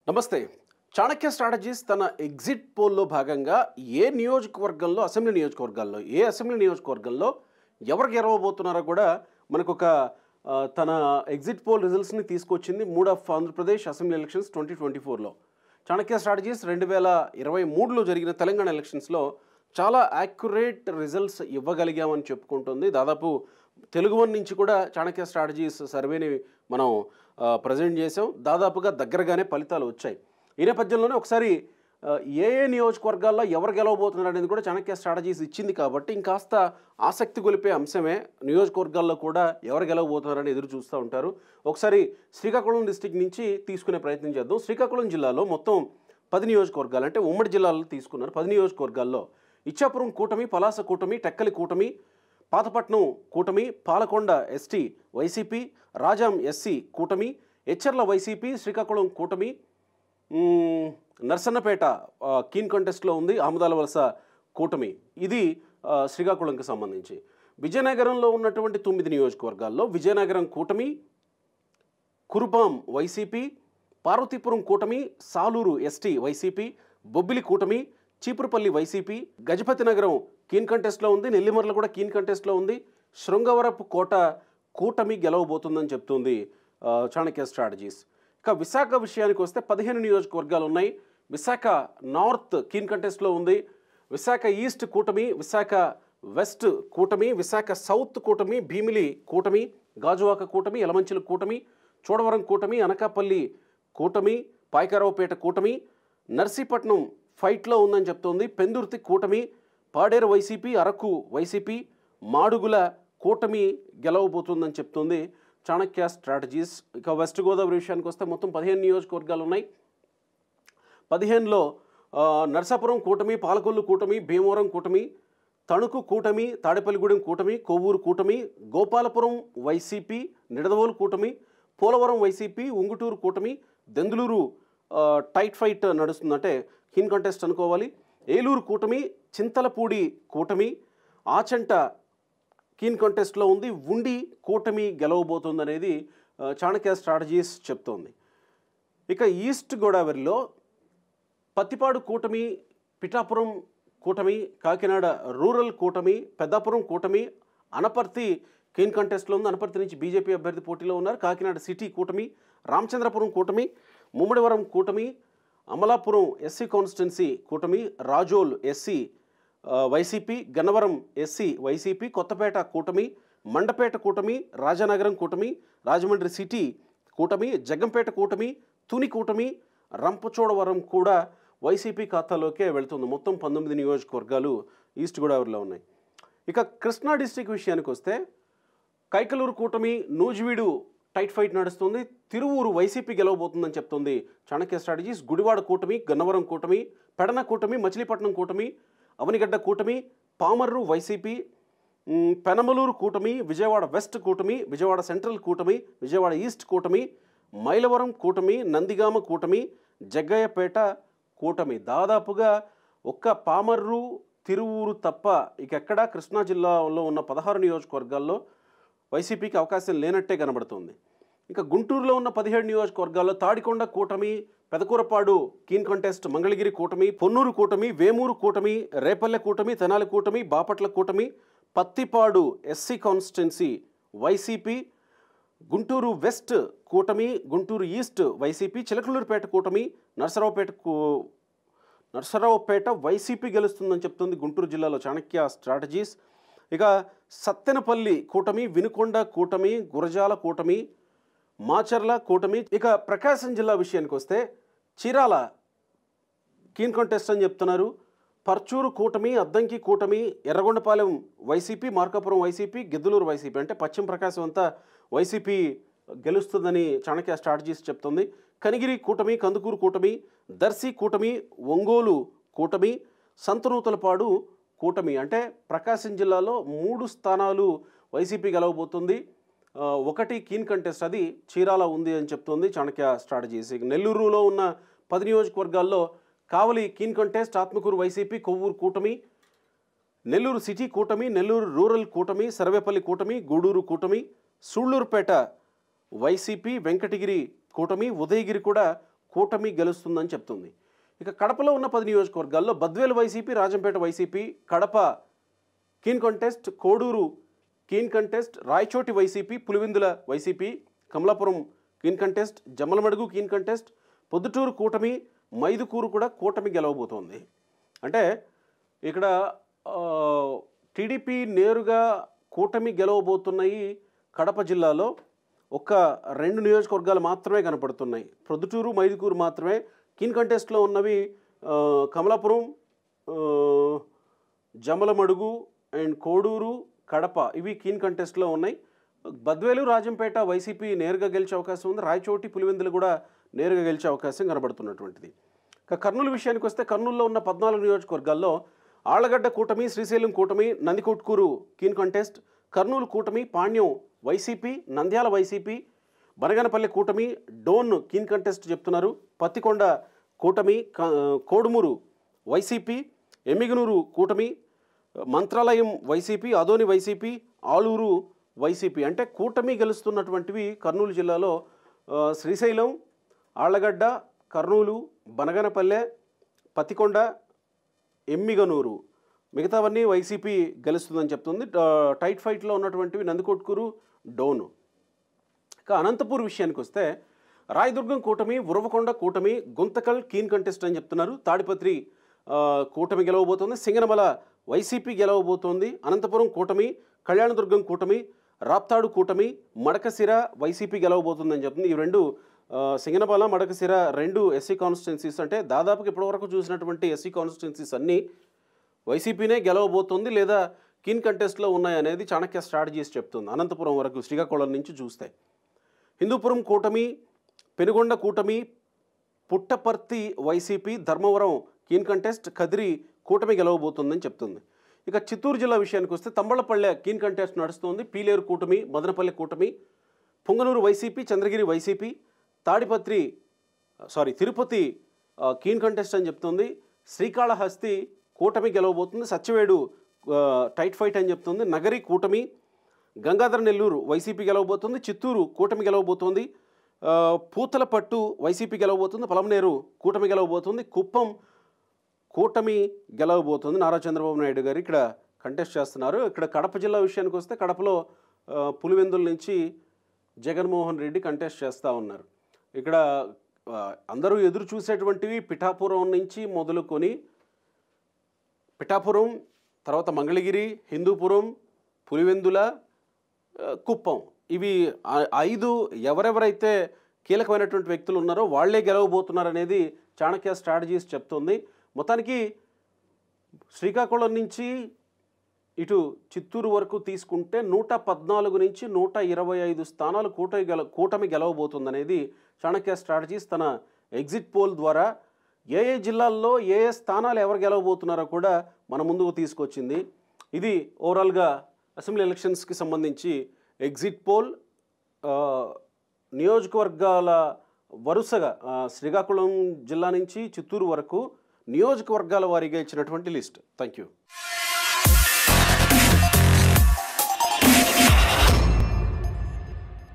నమస్తే. చాణక్య స్ట్రాటజీస్ తన ఎగ్జిట్ పోల్‌లో భాగంగా ఏ అసెంబ్లీ నియోజకవర్గంలో ఎవరు గెలవబోతున్నారో కూడా మనకొక తన ఎగ్జిట్ పోల్ రిజల్ట్స్‌ని తీసుకొచ్చింది. Mood of Andhra Pradesh assembly elections 2024లో. చాణక్య స్ట్రాటజీస్ 2023లో జరిగిన తెలంగాణ ఎలక్షన్స్‌లో చాలా యాక్యురేట్ రిజల్ట్స్ ఇవ్వగలిగామని చెప్పుకుంటుంది. దాదాపు తెలుగు వన్ నుంచి కూడా చాణక్య స్ట్రాటజీస్ సర్వేని మనం ప్రజెంట్ చేసాం. దాదాపుగా దగ్గరగానే ఫలితాలు వచ్చాయి. ఈ నేపథ్యంలోనే ఒకసారి ఏ నియోజకవర్గాల్లో ఎవరు గెలవబోతున్నారు అనేది కూడా చాణక్య స్ట్రాటజీస్ ఇచ్చింది కాబట్టి ఇంకాస్త ఆసక్తి గొలిపే అంశమే. నియోజకవర్గాల్లో కూడా ఎవరు గెలవబోతున్నారని ఎదురు చూస్తూ ఉంటారు. ఒకసారి శ్రీకాకుళం డిస్టిక్ నుంచి తీసుకునే ప్రయత్నం చేద్దాం. శ్రీకాకుళం జిల్లాలో మొత్తం 10 నియోజకవర్గాలు, అంటే ఉమ్మడి జిల్లాలో తీసుకున్నారు. 10 నియోజకవర్గాల్లో ఇచ్చాపురం కూటమి, పలాస కూటమి, టెక్కలి కూటమి, పాతపట్నం కూటమి, Palakonda ST YCP, Rajam SC కూటమి, ఎచ్చర్ల వైసీపీ, శ్రీకాకుళం కూటమి, నర్సన్నపేట కీన్ కంటెస్ట్లో ఉంది, ఆముదాల వలస కూటమి. ఇది శ్రీకాకుళంకి సంబంధించి. విజయనగరంలో ఉన్నటువంటి 9 నియోజకవర్గాల్లో విజయనగరం కూటమి, కురుపాం వైసీపీ, పార్వతీపురం కూటమి, సాలూరు ఎస్టీ వైసీపీ, బొబ్బిలి కూటమి, చీపురుపల్లి వైసీపీ, గజపతి నగరం కీన్ కంటెస్ట్లో ఉంది, నెల్లిమర్ల కూడా కీన్ కంటెస్ట్లో ఉంది, శృంగవరపు కోట కూటమి గెలవబోతుందని చెప్తుంది చాణక్య స్ట్రాటజీస్. ఇక విశాఖ విషయానికి వస్తే 15 నియోజకవర్గాలు ఉన్నాయి. విశాఖ నార్త్ కీన్ కంటెస్ట్లో ఉంది, విశాఖ ఈస్ట్ కూటమి, విశాఖ వెస్ట్ కూటమి, విశాఖ సౌత్ కూటమి, భీమిలి కూటమి, గాజువాక కూటమి, యలమంచిలి కూటమి, చోడవరం కూటమి, అనకాపల్లి కూటమి, పాయకరావుపేట కూటమి, నర్సీపట్నం ఫైట్లో ఉందని చెప్తోంది, పెందుర్తి కూటమి, పాడేరు వైసీపీ, అరకు వైసీపీ, మాడుగుల కూటమి గెలవబోతుందని చెప్తుంది చాణక్య స్ట్రాటజీస్. ఇక వెస్ట్ గోదావరి విషయానికి వస్తే మొత్తం 15 నియోజకవర్గాలు ఉన్నాయి. 15లో నర్సాపురం కూటమి, పాలకొల్లు కూటమి, భీమవరం కూటమి, తణుకు కూటమి, తాడేపల్లిగూడెం కూటమి, కొవ్వూరు కూటమి, గోపాలపురం వైసీపీ, నిడదవోలు కూటమి, పోలవరం వైసీపీ, ఉంగుటూరు కూటమి, దెందులూరు టైట్ ఫైట్ నడుస్తుందంటే కీన్ కంటెస్ట్ అనుకోవాలి, ఏలూరు కూటమి, చింతలపూడి కూటమి, ఆచంట కీన్ కంటెస్ట్లో ఉంది, ఉండి కూటమి గెలవబోతుంది అనేది చాణక్య స్ట్రాటజీస్ చెప్తోంది. ఇక ఈస్ట్ గోదావరిలో పత్తిపాడు కూటమి, పిఠాపురం కూటమి, కాకినాడ రూరల్ కూటమి, పెద్దాపురం కూటమి, అనపర్తి కీన్ కంటెస్ట్లో ఉంది. అనపర్తి నుంచి బీజేపీ అభ్యర్థి పోటీలో ఉన్నారు. కాకినాడ సిటీ కూటమి, రామచంద్రపురం కూటమి, ముమ్మడివరం కూటమి, అమలాపురం ఎస్సీ కాన్స్టిట్యున్సీ కూటమి, Razole SC YCP, Gannavaram SC YCP, Kothapeta కూటమి, మండపేట కూటమి, రాజానగరం కూటమి, రాజమండ్రి సిటీ కూటమి, జగ్గంపేట కూటమి, తుని కూటమి, రంపచోడవరం కూడా వైసీపీ ఖాతాలోకే వెళుతుంది. మొత్తం 19 నియోజకవర్గాలు ఈస్ట్ గోదావరిలో ఉన్నాయి. ఇక కృష్ణా డిస్టిక్ విషయానికి వస్తే కైకలూరు కూటమి, నూజివీడు టైట్ ఫైట్ నడుస్తుంది, తిరువూరు వైసీపీ గెలవబోతుందని చెప్తుంది చాణక్య స్ట్రాటజీస్. గుడివాడ కూటమి, గన్నవరం కూటమి, పెడన కూటమి, మచిలీపట్నం కూటమి, అవనిగడ్డ కూటమి, పామర్రు వైసీపీ, పెనమలూరు కూటమి, విజయవాడ వెస్ట్ కూటమి, విజయవాడ సెంట్రల్ కూటమి, విజయవాడ ఈస్ట్ కూటమి, మైలవరం కూటమి, నందిగామ కూటమి, జగ్గయ్యపేట కూటమి. దాదాపుగా ఒక్క పామర్రు, తిరువూరు తప్ప ఇకెక్కడా కృష్ణా జిల్లాలో ఉన్న 16 నియోజకవర్గాల్లో వైసీపీకి అవకాశం లేనట్టే కనబడుతుంది. ఇంకా గుంటూరులో ఉన్న 17 నియోజకవర్గాల్లో తాడికొండ కూటమి, పెదకూరపాడు కీన్ కంటెస్ట్, మంగళగిరి కూటమి, పొన్నూరు కూటమి, వేమూరు కూటమి, రేపల్లె కూటమి, తెనాలి కూటమి, బాపట్ల కూటమి, Pattipadu SC constituency YCP, Guntur west కూటమి, గుంటూరు ఈస్ట్ వైసీపీ, చిలకలూరుపేట కూటమి, నర్సరావుపేట వైసీపీ గెలుస్తుందని చెప్తుంది గుంటూరు జిల్లాలో చాణక్య స్ట్రాటజీస్. ఇక సత్తెనపల్లి కూటమి, వినుకొండ కూటమి, గురజాల కూటమి, మాచర్ల కూటమి. ఇక ప్రకాశం జిల్లా విషయానికి వస్తే చీరాల కీన్ కంటెస్ట్ అని చెప్తున్నారు, పర్చూరు కూటమి, అద్దంకి కూటమి, Yerragondapalem YCP, Markapuram YCP, Giddalur YCP. అంటే పశ్చిమ ప్రకాశం అంతా వైసీపీ గెలుస్తుందని చాణక్య స్ట్రాటజీస్ చెప్తుంది. కనిగిరి కూటమి, కందుకూరు కూటమి, దర్శి కూటమి, ఒంగోలు కూటమి, సంతనూతలపాడు కూటమి. అంటే ప్రకాశం జిల్లాలో 3 స్థానాలు వైసీపీ గెలవబోతుంది. 1 కీన్ కంటెస్ట్, అది చీరాల ఉంది అని చెప్తుంది చాణక్య స్ట్రాటజీస్. నెల్లూరులో ఉన్న 10 నియోజకవర్గాల్లో Kavali keen contest, Atmakur YCP, Kovvur కూటమి, నెల్లూరు సిటీ కూటమి, నెల్లూరు రూరల్ కూటమి, సర్వేపల్లి కూటమి, గూడూరు కూటమి, సూళ్లూరుపేట వైసీపీ, వెంకటగిరి కూటమి, ఉదయగిరి కూడా కూటమి గెలుస్తుందని చెప్తుంది. ఇక కడపలో ఉన్న 10 నియోజకవర్గాల్లో Badvel YCP, Rajampet YCP, Kadapa keen contest, Koduru keen contest, Rayachoti YCP, Pulivendula YCP, Kamalapuram keen contest, Jammalamadugu keen contest, Proddatur కూటమి, మైదుకూరు కూడా కూటమి గెలవబోతోంది. అంటే ఇక్కడ టీడీపీ నేరుగా కూటమి గెలవబోతున్నాయి. కడప జిల్లాలో ఒక్క 2 నియోజకవర్గాలు మాత్రమే కనపడుతున్నాయి. ప్రొద్దుటూరు, మైదుకూరు మాత్రమే. కీన్ కంటెస్ట్లో ఉన్నవి కమలాపురం, జమ్మలమడుగు అండ్ కోడూరు, కడప, ఇవి కీన్ కంటెస్ట్లో ఉన్నాయి. బద్వేలు, రాజంపేట వైసీపీ నేరుగా గెలిచే అవకాశం ఉంది. రాయచోటి, పులివెందులు కూడా నేరుగా గెలిచే అవకాశం కనబడుతున్నటువంటిది. ఇక కర్నూలు విషయానికి వస్తే కర్నూలులో ఉన్న 14 నియోజకవర్గాల్లో ఆళ్లగడ్డ కూటమి, శ్రీశైలం కూటమి, నందికొట్కూరు కీన్ కంటెస్ట్, కర్నూలు కూటమి, పాణ్యం వైసీపీ, నంద్యాల వైసీపీ, బనగనపల్లి కూటమి, డోన్ కీన్ కంటెస్ట్ చెప్తున్నారు. పత్తికొండ కూటమి, కోడుమూరు వైసీపీ, ఎమ్మిగనూరు కూటమి, Mantralayam YCP, Adoni YCP, Alur YCP. అంటే కూటమి గెలుస్తున్నటువంటివి కర్నూలు జిల్లాలో శ్రీశైలం, ఆళ్లగడ్డ, కర్నూలు, బనగనపల్లె, పత్తికొండ, ఎమ్మిగనూరు. మిగతావన్నీ వైసీపీ గెలుస్తుందని చెప్తుంది. టైట్ ఫైట్లో ఉన్నటువంటివి నందికొట్కూరు, డోను. ఇక అనంతపూర్ విషయానికి వస్తే రాయదుర్గం కూటమి, ఉరవకొండ కూటమి, గుంతకల్ కీన్ కంటెస్ట్ అని చెప్తున్నారు. తాడిపత్రి కూటమి గెలవబోతోంది. సింగనమల వైసీపీ గెలవబోతోంది. అనంతపురం కూటమి, కళ్యాణదుర్గం కూటమి, రాప్తాడు కూటమి, మడకశిర వైసీపీ గెలవబోతుందని చెప్తుంది. ఈ రెండు సింగనమల, మడకశిర 2 ఎస్సీ కాన్స్టిట్యున్సీస్. అంటే దాదాపుగా ఇప్పటివరకు చూసినటువంటి ఎస్సీ కాన్స్టిట్యున్సీస్ అన్నీ వైసీపీనే గెలవబోతోంది లేదా కీన్ కంటెస్ట్లో ఉన్నాయనేది చాణక్య స్ట్రాటజీస్ చెప్తుంది. అనంతపురం వరకు శ్రీకాకుళం నుంచి చూస్తే హిందూపురం కూటమి, పెనుగొండ కూటమి, Puttaparthi YCP, Dharmavaram keen contest, Kadiri కూటమి గెలవబోతుందని చెప్తుంది. ఇక చిత్తూరు జిల్లా విషయానికి వస్తే తంబళ్లపల్లె కీన్ కంటెస్ట్ నడుస్తుంది. పీలేరు కూటమి, మదనపల్లె కూటమి, Punganur YCP, Chandragiri YCP, Tirupati keen contest అని చెప్తుంది. శ్రీకాళహస్తి కూటమి గెలవబోతుంది. సత్యవేడు టైట్ ఫైట్ అని చెప్తుంది. నగరి కూటమి, గంగాధర నెల్లూరు వైసీపీ గెలవబోతుంది. చిత్తూరు కూటమి గెలవబోతోంది. పూతలపట్టు వైసీపీ గెలవబోతుంది. పలమనేరు కూటమి గెలవబోతుంది. కుప్పం కూటమి గెలవబోతుంది. నారా చంద్రబాబు నాయుడు గారు ఇక్కడ కంటెస్ట్ చేస్తున్నారు. ఇక్కడ కడప జిల్లా విషయానికి వస్తే కడపలో పులివెందుల నుంచి జగన్మోహన్ రెడ్డి కంటెస్ట్ చేస్తూ ఉన్నారు. ఇక్కడ అందరూ ఎదురు చూసేటువంటివి పిఠాపురం నుంచి మొదలుకొని పిఠాపురం, తర్వాత మంగళగిరి, హిందూపురం, పులివెందుల, కుప్పం, ఇవి 5 ఎవరెవరైతే కీలకమైనటువంటి వ్యక్తులు ఉన్నారో వాళ్లే గెలవబోతున్నారనేది చాణక్య స్ట్రాటజీస్ చెప్తుంది. మొత్తానికి శ్రీకాకుళం నుంచి ఇటు చిత్తూరు వరకు తీసుకుంటే 114 నుంచి 125 స్థానాలు కూటమి గెలవబోతుందనేది చాణక్య స్ట్రాటజీస్ తన ఎగ్జిట్ పోల్ ద్వారా ఏ జిల్లాల్లో ఏ స్థానాలు ఎవరు గెలవబోతున్నారో కూడా మన ముందుకు తీసుకొచ్చింది. ఇది ఓవరాల్గా అసెంబ్లీ ఎలక్షన్స్కి సంబంధించి ఎగ్జిట్ పోల్. నియోజకవర్గాల వరుసగా శ్రీకాకుళం జిల్లా నుంచి చిత్తూరు వరకు నియోజకవర్గాల వారీగా ఇచ్చినటువంటి లిస్ట్. Thank you.